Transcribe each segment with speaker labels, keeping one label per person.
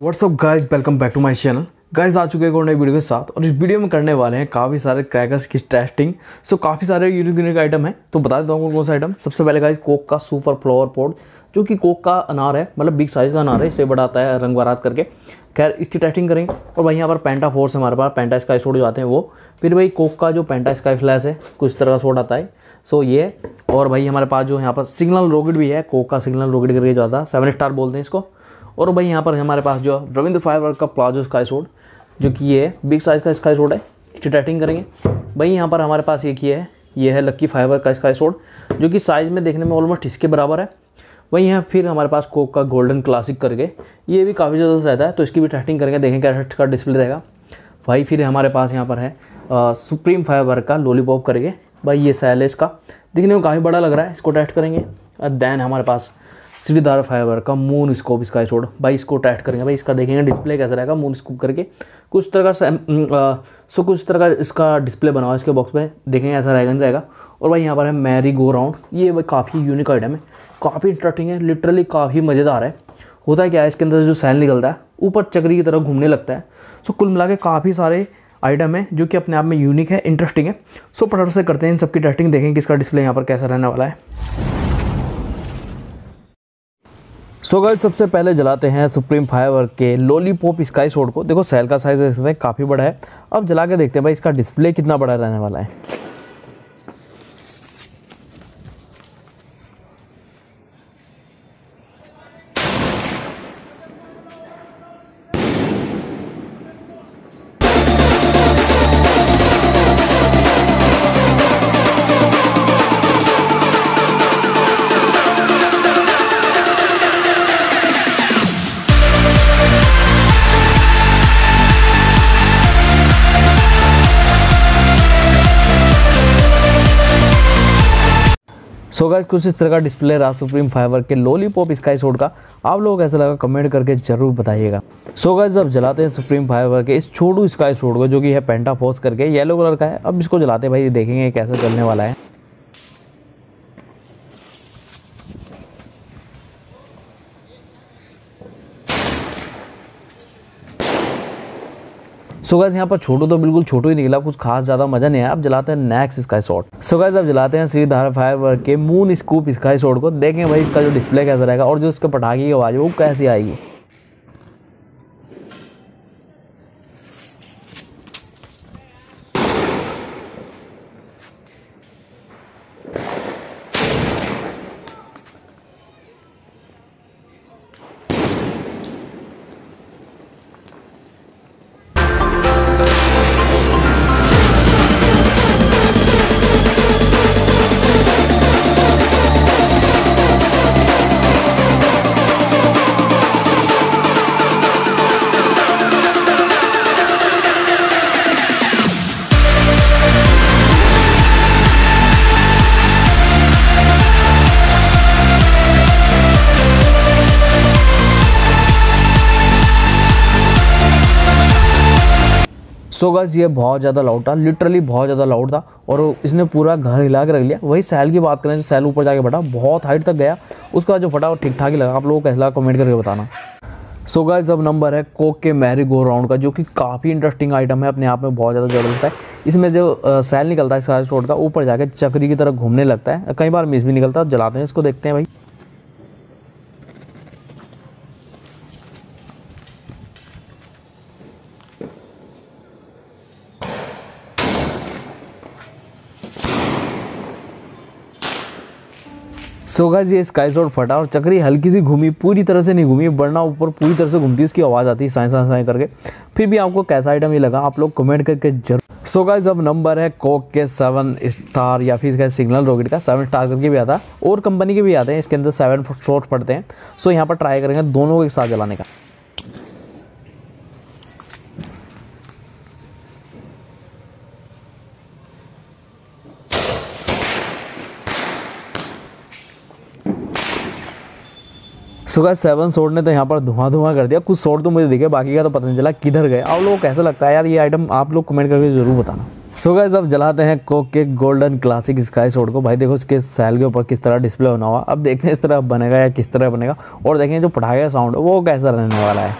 Speaker 1: WhatsApp guys, welcome back to my channel. Guys आ चुके हैं एक नई वीडियो के साथ और इस वीडियो में करने वाले हैं काफ़ी सारे क्रैकर्स की टेस्टिंग। सो काफ़ी सारे यूनिक आइटम है, तो बता देता हूँ कौन सा आइटम। सबसे पहले गाइज कोक का सुपर फ्लावर पॉट, जो कि कोक का अनार है, मतलब बिग साइज़ का अनार है, इससे बड़ा आता है रंग बारात करके। खैर इसकी टेस्टिंग करेंगे। और भाई यहाँ पर पेंटा फोर्स हमारे पास पेंटा स्काई शॉट जो आते हैं वो। फिर भाई कोक का जो पेंटा स्काई फ्लैश है, कुछ तरह का शॉट आता है, सो ये। और भाई हमारे पास जो यहाँ पर सिग्नल रॉकेट भी है, कोक का सिग्नल रॉकेट करके जो आता है, 7 स्टार बोलते हैं इसको। और भाई यहाँ पर हमारे पास जो रविंद्र फाइबर का प्लाजो स्काई शॉट, जो कि ये बिग साइज़ का स्काई शॉट है, इसकी टेस्टिंग करेंगे। भाई यहाँ पर हमारे पास एक ये है लक्की फाइबर का स्काई शॉट, जो कि साइज़ में देखने में ऑलमोस्ट इसके बराबर है। वहीं यहाँ फिर हमारे पास कोक का गोल्डन क्लासिक करके, ये भी काफ़ी ज़्यादा रहता है, तो इसकी भी टेस्टिंग करेंगे, देखें क्या का डिस्प्ले रहेगा। भाई फिर हमारे पास यहाँ पर है सुप्रीम फाइबर का लॉलीपॉप करके। भाई ये सेल है इसका, दिखने में काफ़ी बड़ा लग रहा है, इसको टेस्ट करेंगे। और देन हमारे पास श्रीधार फाइबर का मून स्कोप स्काई शॉट, भाई इसको टेस्ट करेंगे। भाई इसका देखेंगे डिस्प्ले कैसा रहेगा मून स्कोप करके। कुछ तरह का कुछ तरह का इसका डिस्प्ले बना हुआ है इसके बॉक्स में, देखेंगे ऐसा रहेगा नहीं रहेगा। और भाई यहाँ पर है मैरी गो राउंड, ये भाई काफ़ी यूनिक आइटम है, काफ़ी इंटरेस्टिंग है, लिटरली काफ़ी मज़ेदार है। होता है क्या है, इसके अंदर जो सेल निकलता है ऊपर चक्री की तरह घूमने लगता है। सो कुल मिला के काफ़ी सारे आइटम है जो कि अपने आप में यूनिक है, इंटरेस्टिंग है। सो फटाफट से करते हैं इन सबकी टेस्टिंग, देखेंगे कि इसका डिस्प्ले यहाँ पर कैसा रहने वाला है। सो गाइस सबसे पहले जलाते हैं सुप्रीम फाइबर के लॉलीपॉप स्काई शॉट को। देखो सेल का साइज़ इसमें काफ़ी बड़ा है। अब जला के देखते हैं भाई इसका डिस्प्ले कितना बड़ा रहने वाला है। सो गाइस कुछ इस तरह का डिस्प्ले रहा सुप्रीम फाइबर के लॉलीपॉप स्काई शॉट का। आप लोगों को कैसा लगा कमेंट करके जरूर बताइएगा। सो गाइस अब जलाते हैं सुप्रीम फाइबर के इस छोटू स्काई शॉट को, जो कि है पेंटा फोर्स करके, येलो कलर का है। अब इसको जलाते हैं भाई, देखेंगे कैसा चलने वाला है। सो गाइस यहाँ पर छोटू तो बिल्कुल छोटू ही निकला, कुछ खास ज़्यादा मज़ा नहीं आया। अब जलाते हैं next sky shot. So guys अब जलाते हैं श्रीधार फाइबर के मून स्कूप स्काई शॉट को, देखें भाई इसका जो डिस्प्ले कैसा रहेगा और जो इसके पटाखे की आवाज़ है वो कैसी आएगी। सो गाइस ये बहुत ज़्यादा लाउड था, लिटरली बहुत ज़्यादा लाउड था, और इसने पूरा घर हिला के रख लिया। वही सेल की बात करें तो सेल ऊपर जाके फटा, बहुत हाइट तक गया। उसका जो फटा वो ठीक ठाक ही लगा। आप लोगों को कैसा लगा कमेंट करके बताना। सो गाइस अब नंबर है कोक के मैरी गो राउंड का, जो कि काफ़ी इंटरेस्टिंग आइटम है, अपने आप में बहुत ज़्यादा ज़बरदस्त है। इसमें जो सेल निकलता है स्काई शॉट का, ऊपर जाके चक्री की तरह घूमने लगता है, कई बार मिस भी निकलता है। जलाते हैं इसको, देखते हैं भाई। सो गाइस ये स्काई शॉट फटा और चक्री हल्की सी घूमी, पूरी तरह से नहीं घूमी, वरना ऊपर पूरी तरह से घूमती उसकी आवाज़ आती है साए साए साए करके। फिर भी आपको कैसा आइटम ये लगा आप लोग कमेंट करके जरूर। सो गाइस अब नंबर है कोक के 7 स्टार या फिर इसका सिग्नल रॉकेट का 7 स्टार करके भी आता है, और कंपनी के भी आते हैं, इसके अंदर 7 शॉट पड़ते हैं। सो यहाँ पर ट्राई करेंगे दोनों को एक साथ जलाने का। सो गाइस 7 शॉट ने तो यहाँ पर धुआं कर दिया। कुछ शॉट तो मुझे दिखे, बाकी का तो पता नहीं चला किधर गए। आप लोगों को कैसा लगता है यार ये आइटम, आप लोग कमेंट करके जरूर बताना। सो गाइस अब जलाते हैं कोक के गोल्डन क्लासिक स्काई शॉट को। भाई देखो इसके सेल के ऊपर किस तरह डिस्प्ले बना हुआ। अब देखते हैं इस तरह बनेगा या किस तरह बनेगा, और देखें जो पटाखे का साउंड है वो कैसा रहने वाला है।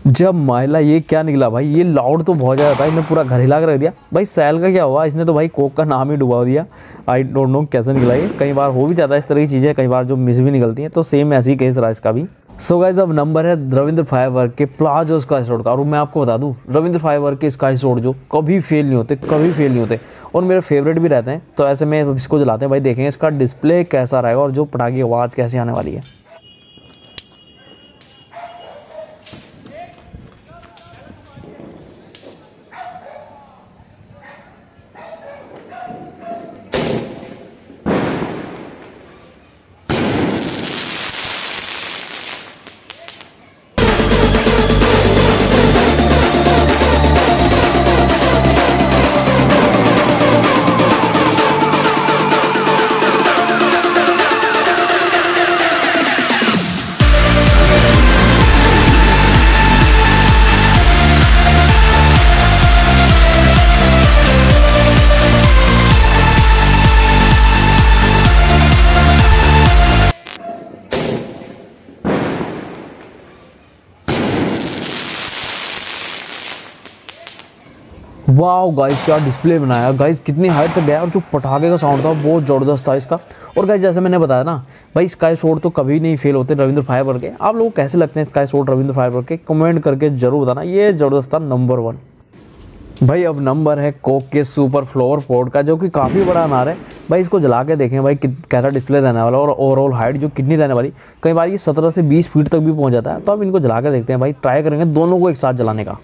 Speaker 1: जब माइला ये क्या निकला भाई, ये लाउड तो बहुत ज़्यादा था, इसने पूरा घर हिला कर रख दिया भाई। सैल का क्या हुआ, इसने तो भाई कोक का नाम ही डुबा दिया। आई डोंट नो कैसे निकला ये, कई बार हो भी जाता है इस तरह की चीज़ें, कई बार जो मिस भी निकलती हैं। तो सेम ऐसी केस रहा इसका भी। सो गाइस अब नंबर है रविंद्र फायरवर्क के प्लाजो स्काई स्वॉर्ड का। और मैं आपको बता दूं, रविंद्र फायरवर्क के स्काई स्वॉर्ड जो कभी फेल नहीं होते, कभी फेल नहीं होते, और मेरे फेवरेट भी रहते हैं। तो ऐसे में इसको जलाते हैं भाई, देखेंगे इसका डिस्प्ले कैसा रहेगा और जो पटाखे की आवाज़ कैसी आने वाली है। वाओ गाइस, क्या डिस्प्ले बनाया गाइस, कितनी हाइट तक गया। और जो पटाखे का साउंड था बहुत ज़बरदस्त था इसका। और गाइस जैसे मैंने बताया ना भाई, स्काई स्वॉर्ड तो कभी नहीं फेल होते रविंद्र फायरवर्क के। आप लोग कैसे लगते हैं स्काई स्वॉर्ड रविंद्र फायरवर्क के, कमेंट करके जरूर बताना। ये ज़बरदस्त था, नंबर 1 भाई। अब नंबर है कोक के सुपर फ्लोवर पोर्ट का, जो कि काफ़ी बड़ा अनार है भाई। इसको जला के देखें भाई कैसा डिस्प्ले रहने वाला, और ओवरऑल हाइट जो कितनी रहने वाली। कई बार ये 17 से 20 फीट तक भी पहुँच जाता है। तो अब इनको जला के देखते हैं भाई, ट्राई करेंगे दोनों को एक साथ जलाने का।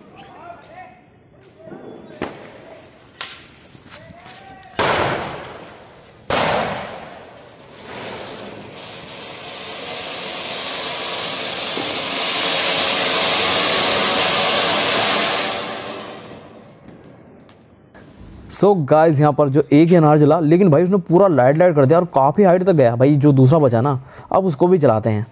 Speaker 1: सो गाइस यहाँ पर जो एक ही अनार जला, लेकिन भाई उसने पूरा लाइट कर दिया और काफ़ी हाइट तक गया भाई। जो दूसरा बचा ना, अब उसको भी जलाते हैं।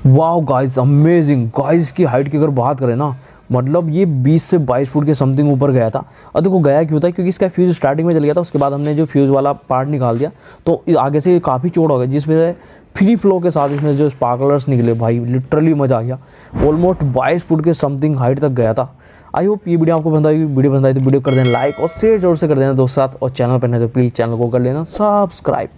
Speaker 1: Wow guys, amazing guys. की हाइट की अगर बात करें ना, मतलब ये 20 से 22 फुट के समथिंग ऊपर गया था। और देखो गया क्यों था, क्योंकि इसका फ्यूज़ स्टार्टिंग में जल गया था। उसके बाद हमने जो फ्यूज़ वाला पार्ट निकाल दिया, तो आगे से काफ़ी चौड़ा हो गया, जिसमें से फ्री फ्लो के साथ इसमें जो स्पार्कलर्स निकले भाई, लिटरली मज़ा आ गया। ऑलमोस्ट 22 फुट के समथिंग हाइट तक गया था। आई होप ये वीडियो आपको पसंद आई। वीडियो पसंद आई तो वीडियो कर देना लाइक, और शेयर जरूर से कर देना दोस्तों साथ। और चैनल पर नहीं तो प्लीज़ चैनल को कर लेना सब्सक्राइब।